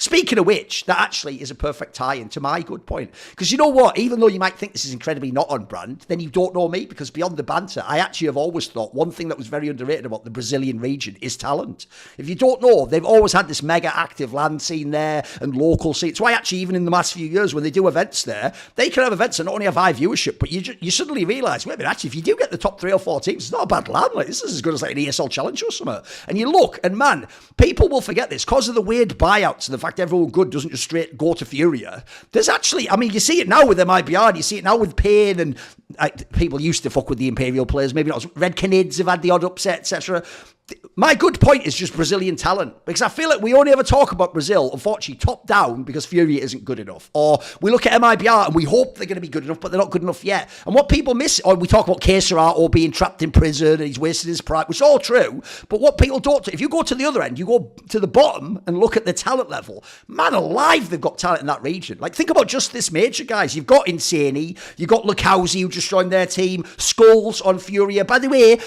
Speaking of which, that actually is a perfect tie-in to my good point. Because you know what? Even though you might think this is incredibly not on brand, then you don't know me, because beyond the banter, I actually have always thought one thing that was very underrated about the Brazilian region is talent. If you don't know, they've always had this mega active land scene there and local scene. It's why actually even in the last few years when they do events there, they can have events that not only have high viewership, but you suddenly realise, wait a minute, actually, if you do get the top 3 or 4 teams, it's not a bad land. Like, this is as good as like an ESL Challenge or something. And you look, and man, people will forget this because of the weird buyouts and the fact everyone good doesn't just straight go to Furia. There's actually, I mean, you see it now with MIBR, you see it now with Pain, and people used to fuck with the Imperial players, maybe not. Red Canids have had the odd upset, etc. My good point is just Brazilian talent, because I feel like we only ever talk about Brazil, unfortunately, top down, because Furia isn't good enough. Or we look at MIBR and we hope they're going to be good enough, but they're not good enough yet. And what people miss, or we talk about Keserato being trapped in prison and he's wasted his pride, which is all true. But what people don't, if you go to the other end, you go to the bottom and look at the talent level. Man alive, they've got talent in that region. Like, think about just this major, guys. You've got Insani, you've got Lukowski, who just joined their team, Skulls on Furia. By the way,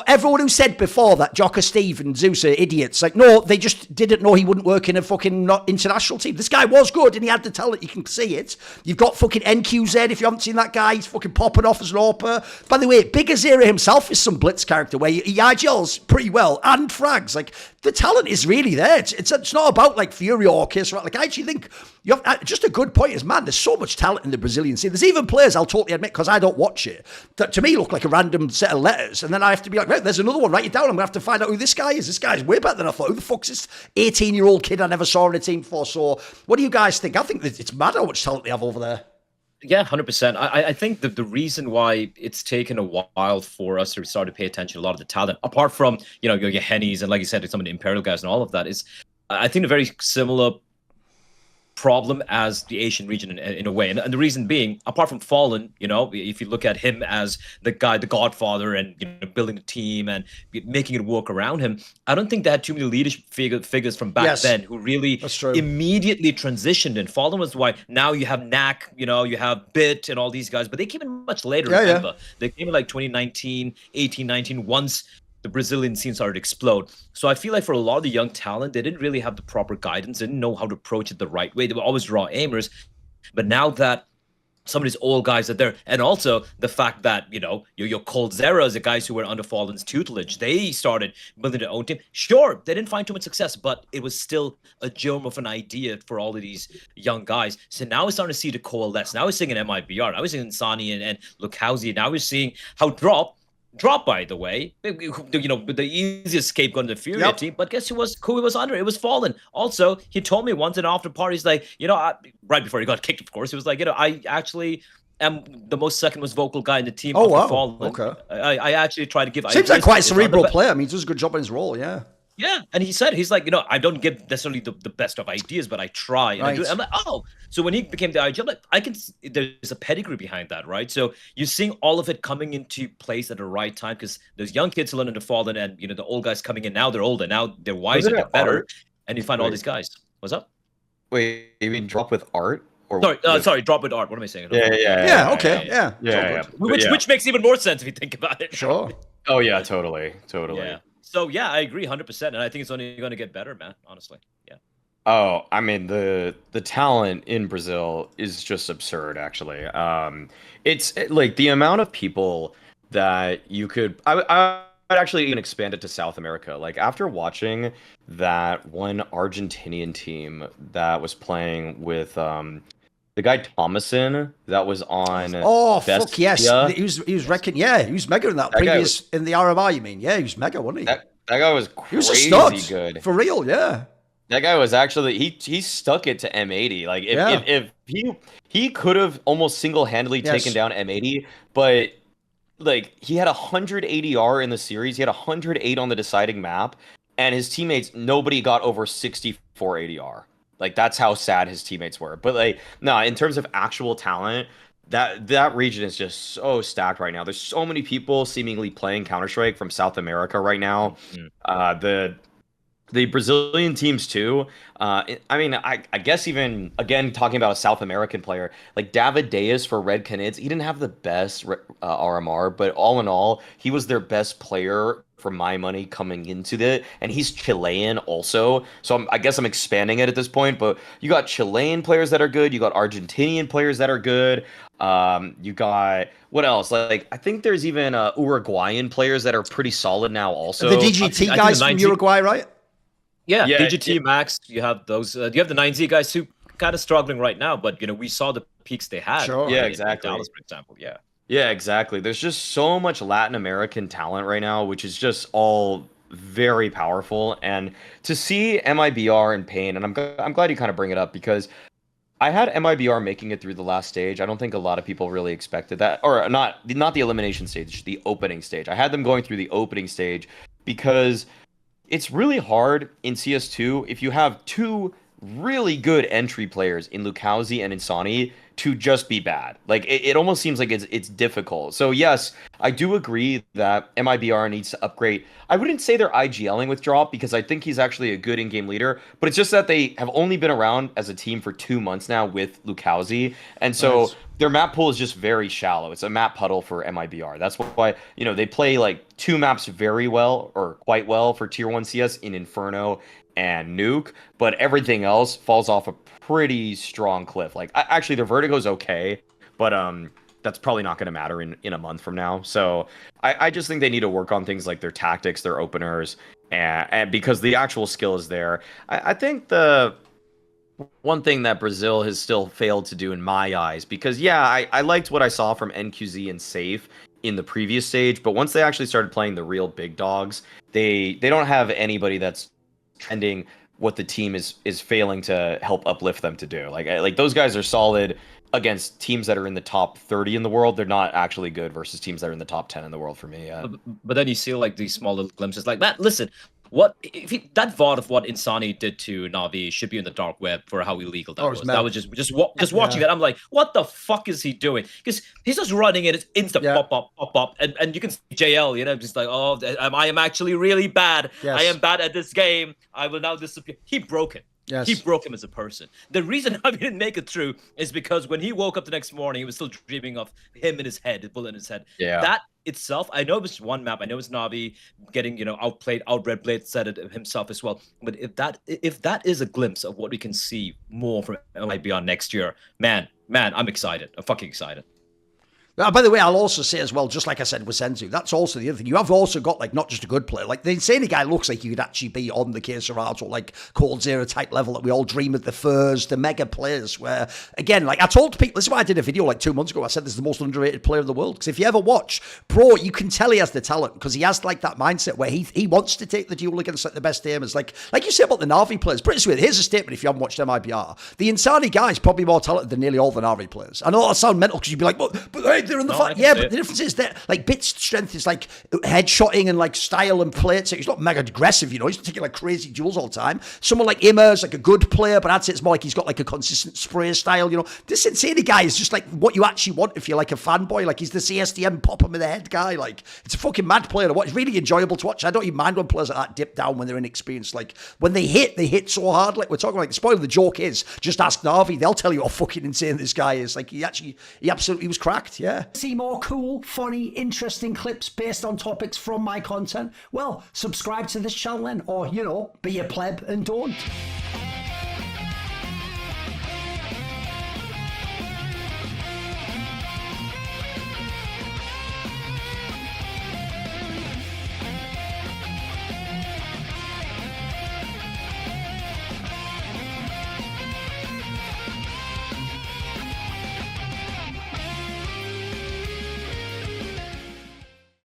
everyone who said before that Jocker Steve and Zeus are idiots, like, no, they just didn't know he wouldn't work in a fucking not international team. This guy was good and he had the talent, you can see it. You've got fucking NQZ, if you haven't seen that guy, he's fucking popping off as an AWPer. By the way, Big Azera himself is some blitz character where he IGLs pretty well and frags. Like, the talent is really there. It's not about like Fury or Kiss. Like, I actually think you have just a good point is, man, there's so much talent in the Brazilian scene. There's even players, I'll totally admit, because I don't watch it, that to me look like a random set of letters, and then I have to be like, right, there's another one, write it down. I'm gonna have to find out who this guy is. This guy's way better than I thought. Who the fuck's this 18-year-old kid I never saw in a team before? So what do you guys think? I think that it's mad how much talent they have over there. Yeah, 100%. I think that the reason why it's taken a while for us to start to pay attention to a lot of the talent, apart from, you know, your Hennies and, like you said, some of the Imperial guys and all of that, is I think a very similar problem as the Asian region in a way. And the reason being, apart from Fallen, you know, if you look at him as the guy, the godfather, and, you know, building the team and making it work around him, I don't think they had too many leadership figures from back then who really immediately transitioned. And Fallen was why now you have Knack, you know, you have Bit and all these guys, but they came in much later, remember? They came in like 2019, 18, 19, once the Brazilian scene started to explode. So I feel like for a lot of the young talent, they didn't really have the proper guidance, didn't know how to approach it the right way. They were always raw aimers. But now that some of these old guys are there, and also the fact that, you know, your Cold Zeras, the guys who were under Fallen's tutelage, they started building their own team. Sure, they didn't find too much success, but it was still a germ of an idea for all of these young guys. So now we're starting to see the coalesce. Now we're seeing an MIBR. Now we're seeing Insani and Lukowski. Now we're seeing how Drop, by the way, you know, the easiest scapegoat in the Furia team, but guess who he was under? It was Fallen. Also, he told me once in after parties, like, you know, right before he got kicked, of course, he was like, you know, I actually am the second most vocal guy in the team. Oh, wow. Fallen. Okay. I actually try to give. Seems like quite a cerebral player. I mean, he does a good job in his role, yeah. Yeah, and he's like, you know, I don't give necessarily the best of ideas, but I try. And right. I'm like, oh. So when he became the IG, I'm like, there's a pedigree behind that, right? So you're seeing all of it coming into place at the right time, because there's young kids learning to fall in, and, you know, the old guys coming in. Now they're older. Now they're wiser, they're better. And you find all these guys. What's up? Wait, you mean drop with art? Or sorry, drop with art. What am I saying? Yeah, okay, yeah. Which makes even more sense if you think about it. Sure. Oh, yeah, totally. Yeah. So, yeah, I agree 100%. And I think it's only going to get better, man, honestly. Yeah. Oh, I mean, the talent in Brazil is just absurd, actually. It's like the amount of people that you could... I'd actually even expand it to South America. Like, after watching that one Argentinian team that was playing with... the guy Thomason that was on. Oh, fuck yes! He was wrecking. Yeah, he was mega in that previous in the RMR. You mean? Yeah, he was mega, wasn't he? That guy was crazy. He was a stud, good for real. Yeah. That guy was actually he stuck it to M80. Like if he could have almost single-handedly taken down M80, but like he had 100 ADR in the series. He had 108 on the deciding map, and his teammates, nobody got over 64 ADR. Like, that's how sad his teammates were. But, like, no, in terms of actual talent, that region is just so stacked right now. There's so many people seemingly playing Counter-Strike from South America right now. The Brazilian teams too. I mean, I guess even again talking about a South American player like David Deas for Red Canids, he didn't have the best RMR, but all in all, he was their best player for my money coming into it, and he's Chilean also. So I guess I'm expanding it at this point. But you got Chilean players that are good. You got Argentinian players that are good. You got what else? Like I think there's even Uruguayan players that are pretty solid now. Also, the DGT guys from Uruguay, right? Yeah, DGT Max. You have those. You have the 9Z guys who kind of struggling right now, but we saw the peaks they had. Sure. Yeah, exactly. In Dallas, for example. Yeah. Yeah, exactly. There's just so much Latin American talent right now, which is just all very powerful. And to see MIBR in pain, and I'm glad you kind of bring it up because I had MIBR making it through the last stage. I don't think a lot of people really expected that, or not the elimination stage, the opening stage. I had them going through the opening stage because it's really hard in CS2 if you have two really good entry players in Lucauzi and Insani to just be bad. Like it almost seems like it's difficult. So yes, I do agree that MIBR needs to upgrade. I wouldn't say they're IGLing with Drop because I think he's actually a good in-game leader, but it's just that they have only been around as a team for 2 months now with Lucauzi, and so their map pool is just very shallow. It's a map puddle for MIBR. That's why they play like 2 maps very well or quite well for Tier 1 CS in Inferno and Nuke, but everything else falls off a pretty strong cliff. Like actually their Vertigo's okay, but that's probably not going to matter in a month from now. So I just think they need to work on things like their tactics, their openers, and because the actual skill is there. I think the one thing that Brazil has still failed to do in my eyes, because I liked what I saw from NQZ and Safe in the previous stage, but once they actually started playing the real big dogs, they don't have anybody that's trending what the team is failing to help uplift them to do. Like those guys are solid against teams that are in the top 30 in the world. They're not actually good versus teams that are in the top 10 in the world for me. Yeah. But then you see like these small little glimpses like that. Listen, what if that VOD of what Insani did to Navi should be in the dark web for how illegal that was. That was just watching it. I'm like, what the fuck is he doing? Because he's just running it. It's instant pop up, and you can see JL, just like, oh, I am actually really bad. Yes. I am bad at this game. I will now disappear. He broke it. Yes. He broke him as a person. The reason I didn't make it through is because when he woke up the next morning, he was still dreaming of him in his head, the bullet in his head. Yeah. That itself, I know it was one map. I know it was Navi getting, outplayed, out-red Blade said it himself as well. But if that is a glimpse of what we can see more from MIBR next year, man, I'm excited. I'm fucking excited. By the way, I'll also say as well, just like I said with Senzu, that's also the other thing. You have also got, like, not just a good player. Like, the Insani guy looks like he could actually be on the Serato, like, Cold Zero type level that we all dream of, the Furs, the mega players, where, again, like, I told people, this is why I did a video, like, 2 months ago. I said this is the most underrated player in the world. Because if you ever watch, bro, you can tell he has the talent, because he has, like, that mindset where he wants to take the duel against, like, the best aimers. Like you say about the Na'Vi players, pretty sweet. Here's a statement if you haven't watched MIBR. The Insani guy is probably more talented than nearly all the Na'Vi players. I know that sounds mental, because you'd be like, but hey, they're in the fight. Yeah, but the difference is that, like, Bit's strength is, like, headshotting and, like, style and play. So he's not mega aggressive, He's not taking, like, crazy duels all the time. Someone like Immer is, like, a good player, but I'd say it's more like he's got, like, a consistent spray style, This Insani guy is just, like, what you actually want if you're, like, a fanboy. Like, he's the CSDM pop him in the head guy. Like, it's a fucking mad player to watch. It's really enjoyable to watch. I don't even mind when players like that dip down when they're inexperienced. Like, when they hit so hard. Like, we're talking, like, the spoiler of the joke is, just ask Na'Vi. They'll tell you how fucking insane this guy is. Like, he absolutely was cracked, yeah. See more cool, funny, interesting clips based on topics from my content? Well, subscribe to this channel then, or, be a pleb and don't.